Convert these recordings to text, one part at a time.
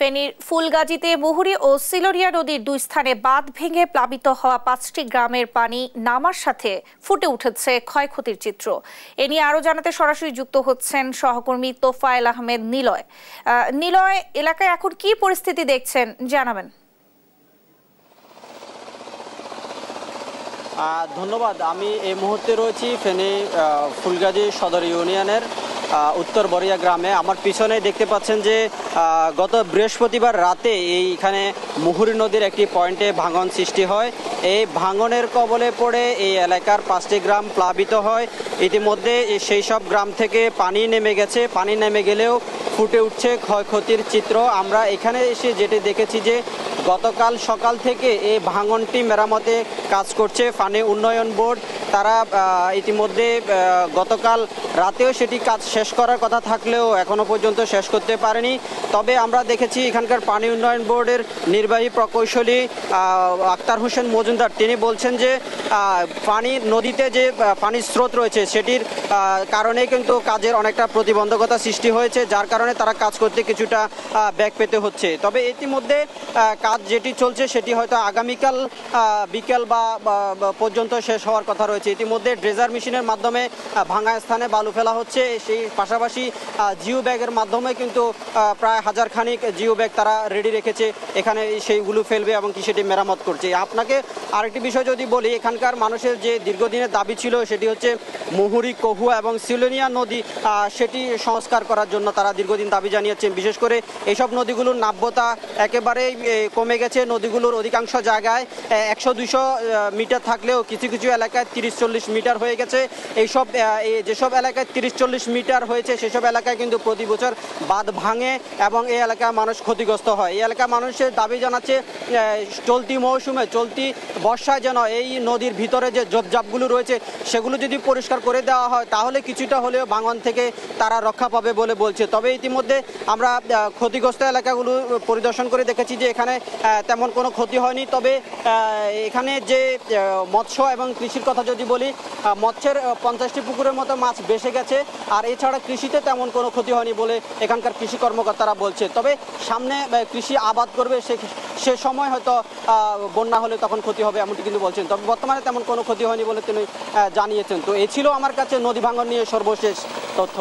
ফেনীর ফুলগাজীতে মুহুরী ও সিলোরিয়া নদীর দুই স্থানে বাঁধ ভেঙে প্লাবিত হওয়া 5টি গ্রামের পানি নামার সাথে ফুটে উঠেছে ক্ষয়ক্ষতির চিত্র। এ নিয়ে আরো জানাতে সরাসরি যুক্ত হচ্ছেন সহকর্মী তোফায়েল আহমেদ নিলয়। নিলয়, এলাকায় এখন কি পরিস্থিতি দেখছেন জানাবেন। ধন্যবাদ। আমি এই মুহূর্তে রয়েছি ফেনী ফুলগাজী সদর ইউনিয়নের উত্তর বরিয়া গ্রামে। আমার পিছনে দেখতে পাচ্ছেন যে গত বৃহস্পতিবার রাতে এইখানে মুহুরী নদীর একটি পয়েন্টে ভাঙন সৃষ্টি হয়। এই ভাঙনের কবলে পড়ে এই এলাকার 5টি গ্রাম প্লাবিত হয়। ইতিমধ্যে সেই সব গ্রাম থেকে পানি নেমে গেছে। পানি নেমে গেলেও ফুটে উঠছে ক্ষয়ক্ষতির চিত্র। আমরা এখানে এসে যেটি দেখেছি যে গতকাল সকাল থেকে এই ভাঙনটি মেরামতে কাজ করছে পানি উন্নয়ন বোর্ড। তারা ইতিমধ্যে গতকাল রাতেও সেটি কাজ শেষ করার কথা থাকলেও এখনও পর্যন্ত শেষ করতে পারেনি। তবে আমরা দেখেছি এখানকার পানি উন্নয়ন বোর্ডের নির্বাহী প্রকৌশলী আক্তার হোসেন মজুমদার, তিনি বলছেন যে নদীতে যে পানির স্রোত রয়েছে সেটির কারণে কিন্তু কাজের অনেকটা প্রতিবন্ধকতা সৃষ্টি হয়েছে, যার কারণে তারা কাজ করতে কিছুটা ব্যাক পেতে হচ্ছে। তবে ইতিমধ্যে কাজ যেটি চলছে সেটি হয়তো আগামীকাল বিকেল বা পর্যন্ত শেষ হওয়ার কথা রয়েছে। ইতিমধ্যে ড্রেজার মেশিনের মাধ্যমে ভাঙা স্থানে বালু ফেলা হচ্ছে। সেই পাশাপাশি জিও ব্যাগের মাধ্যমে কিন্তু প্রায় 1000 খানিক জিও ব্যাগ তারা রেডি রেখেছে, এখানে সেইগুলো ফেলবে এবং কি সেটি মেরামত করছে। আপনাকে আরেকটি বিষয় যদি বলি, এখানকার মানুষের যে দীর্ঘদিনের দাবি ছিল সেটি হচ্ছে মুহুরী, কহুয়া এবং সিলোনিয়া নদী সেটি সংস্কার করার জন্য তারা দীর্ঘদিন দাবি জানিয়েছেন। বিশেষ করে এইসব নদীগুলোর নাব্যতা একেবারেই কমে গেছে। নদীগুলোর অধিকাংশ জায়গায় 100-200 মিটার থাকলেও কিছু কিছু এলাকায় 30-40 মিটার হয়ে গেছে। এইসব যেসব এলাকায় 30-40 মিটার হয়েছে সেসব এলাকায় কিন্তু প্রতি বছর বাঁধ ভাঙে এবং এই এলাকার মানুষ ক্ষতিগ্রস্ত হয়। এই এলাকার মানুষের দাবি জানাচ্ছে চলতি মৌসুমে, চলতি বর্ষায় যেন এই নদীর ভিতরে যে ঝোপঝাপগুলো রয়েছে সেগুলো যদি পরিষ্কার করে দেওয়া হয় তাহলে কিছুটা হলেও ভাঙন থেকে তারা রক্ষা পাবে বলে বলছে। তবে ইতিমধ্যে আমরা ক্ষতিগ্রস্ত এলাকাগুলো পরিদর্শন করে দেখেছি যে এখানে তেমন কোনো ক্ষতি হয়নি। তবে এখানে যে মৎস্য এবং কৃষির কথা যদি বলি, মৎস্যের 50টি পুকুরের মতো মাছ ভেসে গেছে, আর এছাড়া কৃষিতে তেমন কোনো ক্ষতি হয়নি বলে এখানকার কৃষি কর্মকর্তারা বলছে। তবে সামনে কৃষি আবাদ করবে, সে সময় হয়তো বন্যা হলে তখন ক্ষতি হবে এমনটি কিন্তু বলছেন। তবে বর্তমানে তেমন কোনো ক্ষতি হয়নি বলে তিনি জানিয়েছেন। তো এই ছিল আমার কাছে নদী ভাঙন নিয়ে সর্বশেষ তথ্য।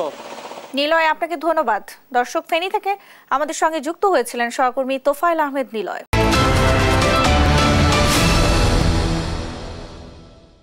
নিলয়, আপনাকে ধন্যবাদ। দর্শক, ফেনী থেকে আমাদের সঙ্গে যুক্ত হয়েছিলেন সহকর্মী তোফায়েল আহমেদ নিলয়।